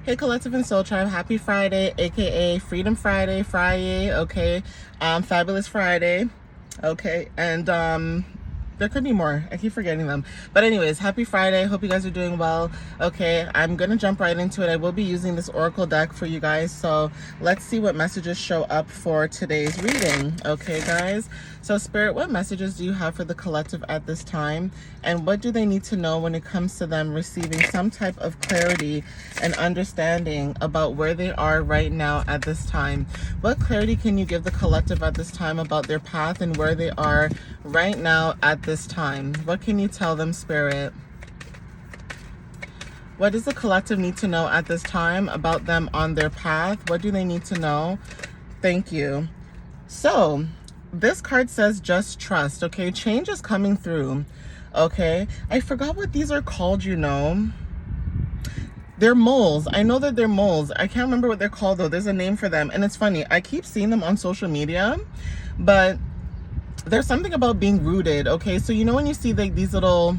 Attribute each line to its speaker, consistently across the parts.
Speaker 1: Hey Collective and Soul Tribe, happy Friday, aka Freedom Friday, Friyay, okay, Fabulous Friday, okay, and there could be more, I keep forgetting them, but anyways, happy Friday, hope you guys are doing well. Okay, I'm gonna jump right into it. I will be using this Oracle deck for you guys, so let's see what messages show up for today's reading. Okay guys, so Spirit, what messages do you have for the collective at this time, and what do they need to know when it comes to them receiving some type of clarity and understanding about where they are right now at this time? What clarity can you give the collective at this time about their path and where they are right now at this time? What can you tell them, Spirit? What does the collective need to know at this time about them on their path? What do they need to know? Thank you. So this card says just trust. Okay, change is coming through. Okay, I forgot what these are called, you know. They're moles. I know that they're moles. I can't remember what they're called though. There's a name for them, and it's funny, I keep seeing them on social media, but there's something about being rooted. Okay, so you know when you see like these little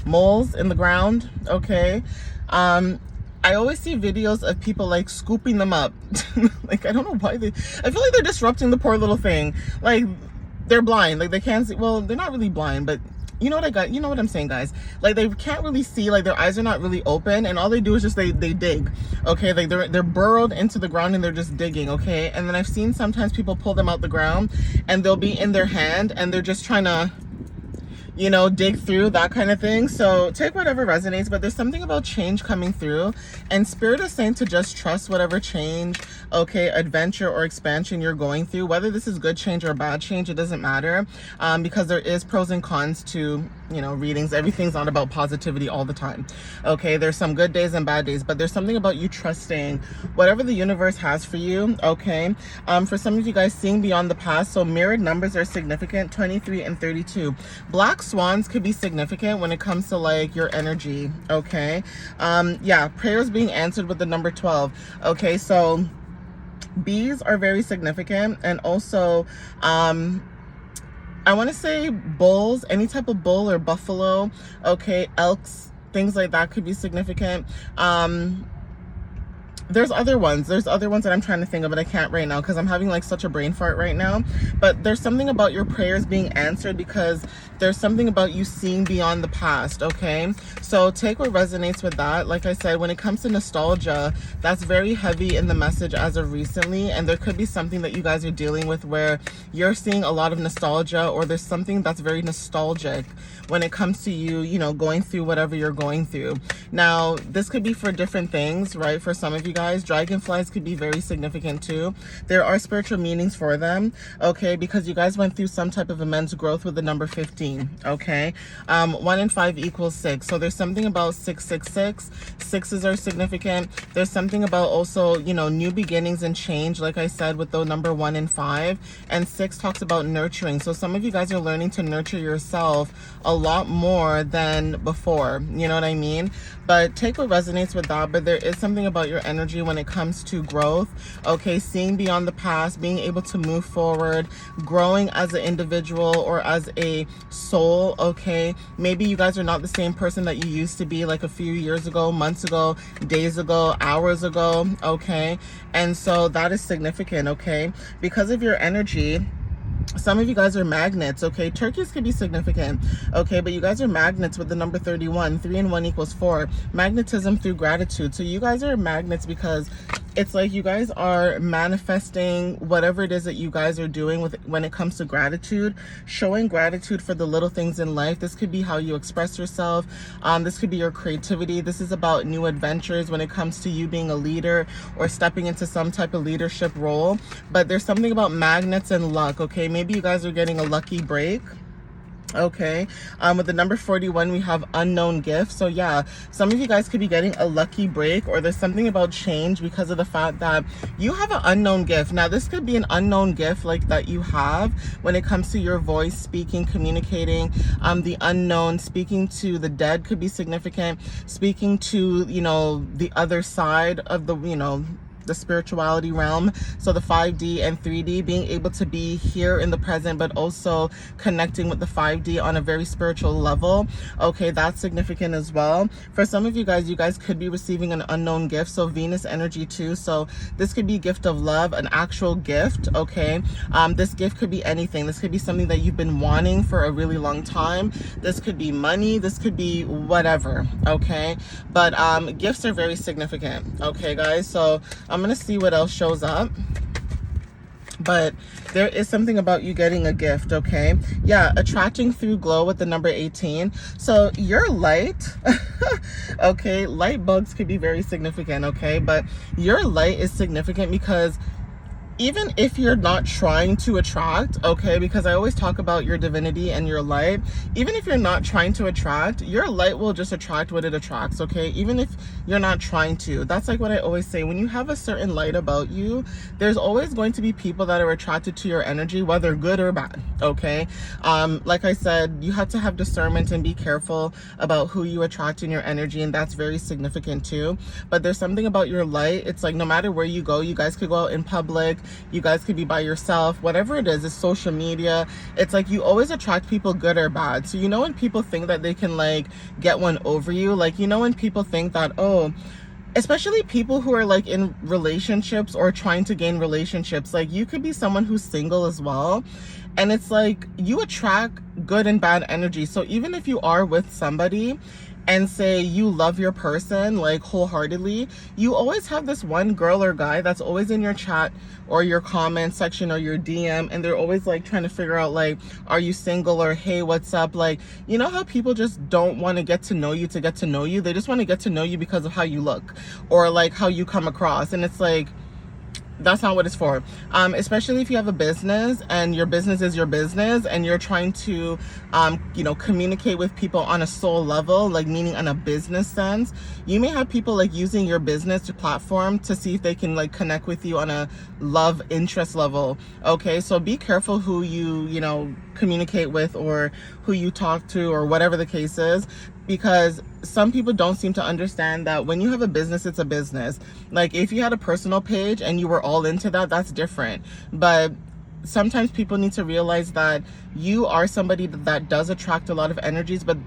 Speaker 1: moles in the ground, okay, I always see videos of people like scooping them up. Like, I don't know why I feel like they're disrupting the poor little thing. Like, they're blind, like they can't see. Well, they're not really blind, but you know what I got, you know what I'm saying, guys? Like, they can't really see, like their eyes are not really open, and all they do is just they dig. Okay, like they're burrowed into the ground and they're just digging. Okay, and then I've seen sometimes people pull them out the ground and they'll be in their hand and they're just trying to, you know, dig through, that kind of thing. So take whatever resonates, but there's something about change coming through, and Spirit is saying to just trust whatever change, okay, adventure or expansion you're going through. Whether this is good change or bad change, it doesn't matter, because there is pros and cons to, you know, readings. Everything's not about positivity all the time. Okay, there's some good days and bad days, but there's something about you trusting whatever the universe has for you. Okay, for some of you guys, seeing beyond the past. So mirrored numbers are significant, 23 and 32. Black swans could be significant when it comes to like your energy. Okay, yeah, prayers being answered with the number 12. Okay, so bees are very significant, and also I want to say bulls, any type of bull or buffalo, okay, elks, things like that could be significant. There's other ones that I'm trying to think of, but I can't right now because I'm having like such a brain fart right now. But there's something about your prayers being answered because there's something about you seeing beyond the past. Okay, so take what resonates with that. Like I said, when it comes to nostalgia, that's very heavy in the message as of recently, and there could be something that you guys are dealing with where you're seeing a lot of nostalgia, or there's something that's very nostalgic when it comes to you, you know, going through whatever you're going through. Now, this could be for different things, right? For some of you guys, dragonflies could be very significant too. There are spiritual meanings for them, okay, because you guys went through some type of immense growth with the number 15. Okay, 1 and 5 equals 6, so there's something about 666. Sixes are significant. There's something about also, you know, new beginnings and change, like I said, with the number 1 and 5. And 6 talks about nurturing, so some of you guys are learning to nurture yourself a lot more than before, you know what I mean? But take what resonates with that. But there is something about your energy when it comes to growth, okay, seeing beyond the past, being able to move forward, growing as an individual or as a soul. Okay, maybe you guys are not the same person that you used to be like a few years ago, months ago, days ago, hours ago. Okay, and so that is significant. Okay, because of your energy, some of you guys are magnets. Okay, turkeys could be significant. Okay, but you guys are magnets with the number 31. 3 and 1 equals 4. Magnetism through gratitude. So you guys are magnets because it's like you guys are manifesting whatever it is that you guys are doing with when it comes to gratitude, showing gratitude for the little things in life. This could be how you express yourself. This could be your creativity. This is about new adventures when it comes to you being a leader or stepping into some type of leadership role. But there's something about magnets and luck. Okay, maybe you guys are getting a lucky break. Okay, with the number 41, we have unknown gifts. So yeah, some of you guys could be getting a lucky break, or there's something about change because of the fact that you have an unknown gift. Now, this could be an unknown gift like that you have when it comes to your voice, speaking, communicating. The unknown, speaking to the dead could be significant. Speaking to, you know, the other side of the, you know, the spirituality realm. So the 5D and 3D, being able to be here in the present, but also connecting with the 5D on a very spiritual level. Okay, that's significant as well. For some of you guys could be receiving an unknown gift. So Venus energy too. So this could be a gift of love, an actual gift. Okay, this gift could be anything. This could be something that you've been wanting for a really long time. This could be money. This could be whatever. Okay, but gifts are very significant. Okay, guys, so I'm gonna see what else shows up. But there is something about you getting a gift. Okay, yeah, attracting through glow with the number 18. So your light okay, light bugs could be very significant. Okay, but your light is significant because even if you're not trying to attract, okay, because I always talk about your divinity and your light, even if you're not trying to attract, your light will just attract what it attracts, okay? Even if you're not trying to. That's like what I always say. When you have a certain light about you, there's always going to be people that are attracted to your energy, whether good or bad, okay? Like I said, you have to have discernment and be careful about who you attract in your energy, and that's very significant too. But there's something about your light. It's like no matter where you go, you guys could go out in public, you guys could be by yourself, whatever it is, it's social media. It's like you always attract people good or bad. So you know when people think that they can like get one over you, like you know when people think that, oh, especially people who are like in relationships or trying to gain relationships, like you could be someone who's single as well, and it's like you attract good and bad energy. So even if you are with somebody and say you love your person like wholeheartedly, you always have this one girl or guy that's always in your chat or your comment section or your DM, and they're always like trying to figure out like, are you single, or hey, what's up? Like, you know how people just don't want to get to know you to get to know you? They just want to get to know you because of how you look or like how you come across. And it's like, that's not what it's for. Especially if you have a business and your business is your business and you're trying to, you know, communicate with people on a soul level, like meaning on a business sense. You may have people like using your business to platform to see if they can like connect with you on a love interest level. Okay, so be careful who you know, communicate with or who you talk to or whatever the case is, because some people don't seem to understand that when you have a business, it's a business. Like if you had a personal page and you were all into that, that's different. But sometimes people need to realize that you are somebody that does attract a lot of energies, but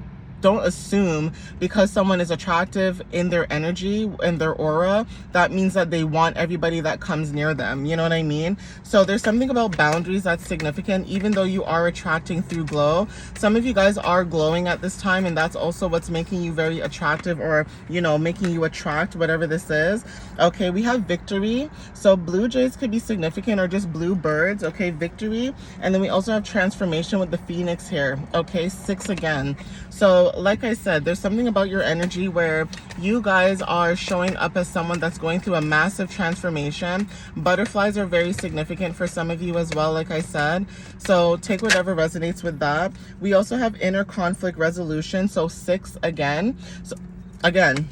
Speaker 1: don't assume because someone is attractive in their energy and their aura, that means that they want everybody that comes near them. You know what I mean? So there's something about boundaries that's significant, even though you are attracting through glow. Some of you guys are glowing at this time, and that's also what's making you very attractive, or, you know, making you attract whatever this is. Okay, we have victory. So blue jays could be significant, or just blue birds. Okay, victory. And then we also have transformation with the phoenix here. Okay, 6 again. So like I said, there's something about your energy where you guys are showing up as someone that's going through a massive transformation. Butterflies are very significant for some of you as well, like I said. So take whatever resonates with that. We also have inner conflict resolution. So 6 again. So again,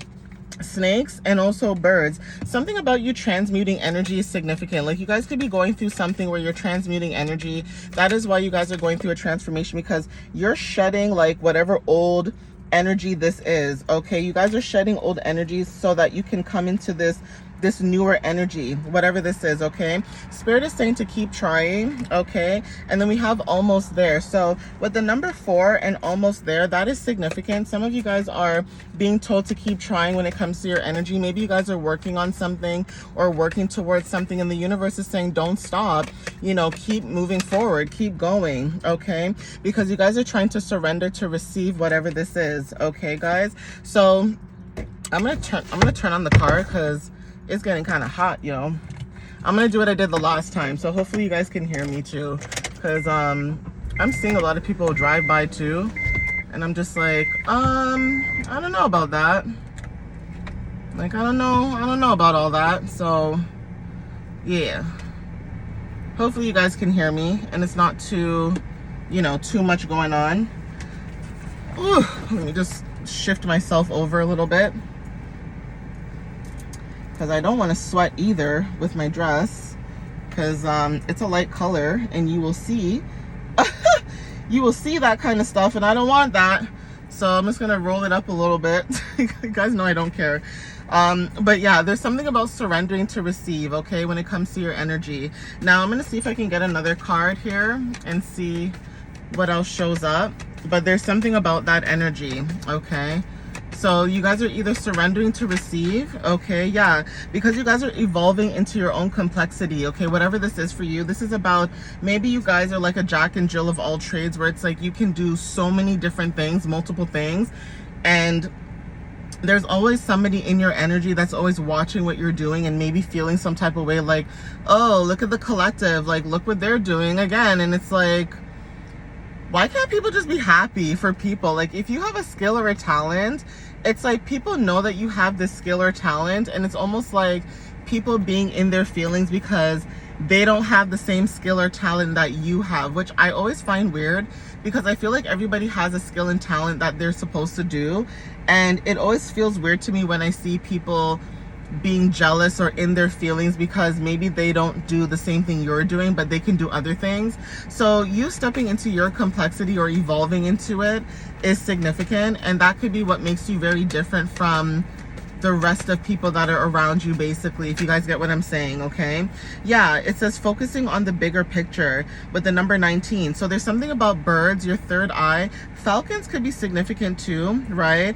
Speaker 1: snakes and also birds. Something about you transmuting energy is significant. Like you guys could be going through something where you're transmuting energy. That is why you guys are going through a transformation, because you're shedding like whatever old energy this is. Okay, you guys are shedding old energies so that you can come into this newer energy, whatever this is. Okay, spirit is saying to keep trying. Okay, and then we have almost there. So with the number 4 and almost there, that is significant. Some of you guys are being told to keep trying when it comes to your energy. Maybe you guys are working on something or working towards something, and the universe is saying don't stop, you know, keep moving forward, keep going. Okay, because you guys are trying to surrender to receive whatever this is. Okay, guys, so I'm gonna turn on the car because it's getting kind of hot, you know. I'm gonna do what I did the last time, so hopefully you guys can hear me too, because I'm seeing a lot of people drive by too, and I'm just like, I don't know about that. Like, I don't know about all that. So yeah, hopefully you guys can hear me and it's not too, you know, too much going on. Ooh, let me just shift myself over a little bit, because I don't want to sweat either with my dress, because it's a light color and you will see you will see that kind of stuff, and I don't want that. So I'm just gonna roll it up a little bit. You guys know I don't care. But yeah, there's something about surrendering to receive, okay, when it comes to your energy. Now I'm going to see if I can get another card here and see what else shows up. But there's something about that energy, okay? So you guys are either surrendering to receive, okay, yeah, because you guys are evolving into your own complexity, okay, whatever this is for you. This is about, maybe you guys are like a Jack and Jill of all trades, where it's like you can do so many different things, multiple things, and there's always somebody in your energy that's always watching what you're doing and maybe feeling some type of way, like, oh, look at the collective, like, look what they're doing again. And it's like, why can't people just be happy for people? Like, if you have a skill or a talent, it's like people know that you have this skill or talent, and it's almost like people being in their feelings because they don't have the same skill or talent that you have, which I always find weird, because I feel like everybody has a skill and talent that they're supposed to do, and it always feels weird to me when I see people being jealous or in their feelings because maybe they don't do the same thing you're doing, but they can do other things. So you stepping into your complexity or evolving into it is significant, and that could be what makes you very different from the rest of people that are around you, basically, if you guys get what I'm saying, okay? Yeah, it says focusing on the bigger picture with the number 19. So there's something about birds, your third eye. Falcons could be significant too, right?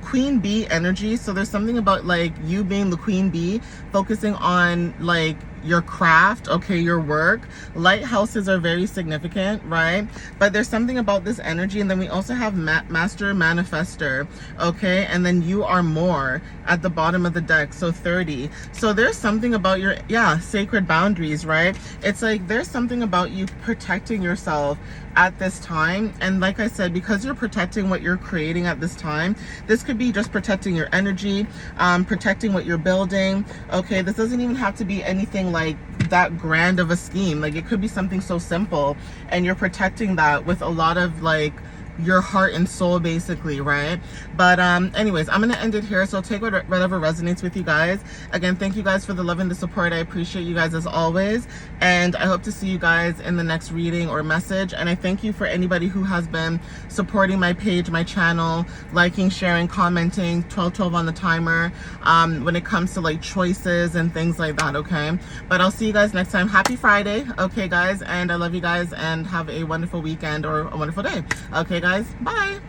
Speaker 1: Queen bee energy. So there's something about like you being the queen bee, focusing on like your craft, okay, your work. Lighthouses are very significant, right? But there's something about this energy. And then we also have master manifester, okay? And then you are more at the bottom of the deck, so 30. So there's something about your, yeah, sacred boundaries, right? It's like there's something about you protecting yourself at this time. And like I said, because you're protecting what you're creating at this time, this could be just protecting your energy, protecting what you're building, okay? This doesn't even have to be anything like that grand of a scheme. Like, it could be something so simple, and you're protecting that with a lot of like your heart and soul, basically, right? But anyways, I'm gonna end it here. So take whatever resonates with you guys. Again, thank you guys for the love and the support. I appreciate you guys as always, and I hope to see you guys in the next reading or message. And I thank you for anybody who has been supporting my page, my channel, liking, sharing, commenting, 1212 on the timer, when it comes to like choices and things like that, okay? But I'll see you guys next time. Happy Friday, okay guys, and I love you guys, and have a wonderful weekend or a wonderful day, okay guys? Bye.